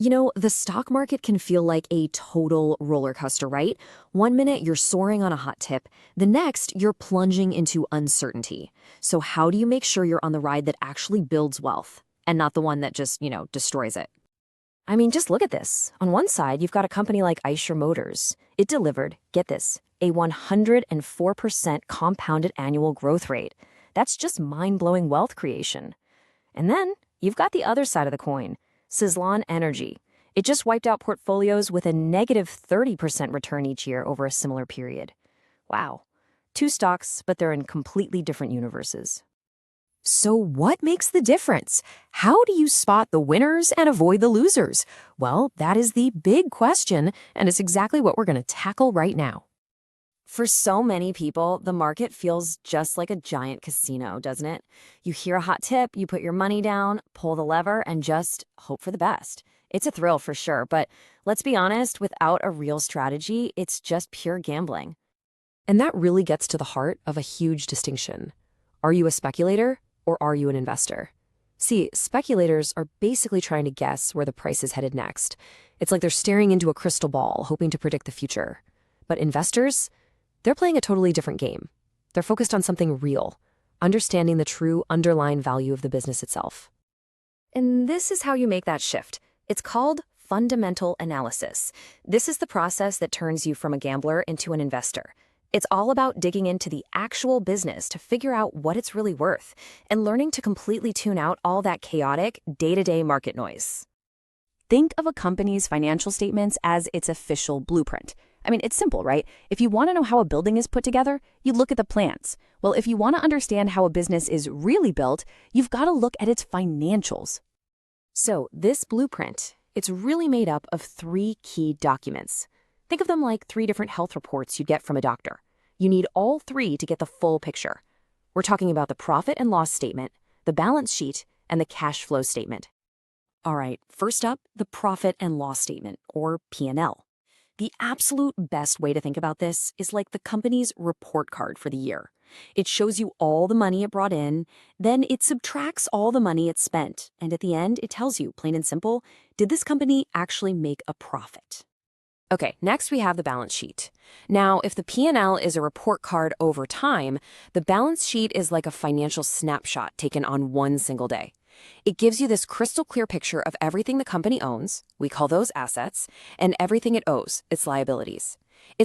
The stock market can feel like a total roller coaster, right? One minute you're soaring on a hot tip, the next you're plunging into uncertainty. So, how do you make sure you're on the ride that actually builds wealth and not the one that just, destroys it? I mean, just look at this. On one side, you've got a company like Eicher Motors. It delivered, get this, a 104% compounded annual growth rate. That's just mind blowing wealth creation. And then you've got the other side of the coin, Sizzlon Energy. It just wiped out portfolios with a negative 30% return each year over a similar period. Wow. Two stocks, but they're in completely different universes. So what makes the difference? How do you spot the winners and avoid the losers? Well, that is the big question, and it's exactly what we're going to tackle right now. For so many people, the market feels just like a giant casino, doesn't it? You hear a hot tip, you put your money down, pull the lever, and just hope for the best. It's a thrill for sure, but let's be honest, without a real strategy, it's just pure gambling. And that really gets to the heart of a huge distinction. Are you a speculator or are you an investor? See, speculators are basically trying to guess where the price is headed next. It's like they're staring into a crystal ball, hoping to predict the future. But investors? They're playing a totally different game. They're focused on something real, understanding the true underlying value of the business itself. And this is how you make that shift. It's called fundamental analysis. This is the process that turns you from a gambler into an investor. It's all about digging into the actual business to figure out what it's really worth and learning to completely tune out all that chaotic, day-to-day market noise. Think of a company's financial statements as its official blueprint. I mean, it's simple, right? If you want to know how a building is put together, you look at the plans. Well, if you want to understand how a business is really built, you've got to look at its financials. So this blueprint, it's really made up of three key documents. Think of them like three different health reports you'd get from a doctor. You need all three to get the full picture. We're talking about the profit and loss statement, the balance sheet, and the cash flow statement. All right, first up, the profit and loss statement, or P&L. The absolute best way to think about this is like the company's report card for the year. It shows you all the money it brought in, then it subtracts all the money it spent, and at the end, it tells you, plain and simple, did this company actually make a profit? Okay, next we have the balance sheet. Now, if the P&L is a report card over time, the balance sheet is like a financial snapshot taken on one single day. It gives you this crystal clear picture of everything the company owns, we call those assets, and everything it owes, its liabilities.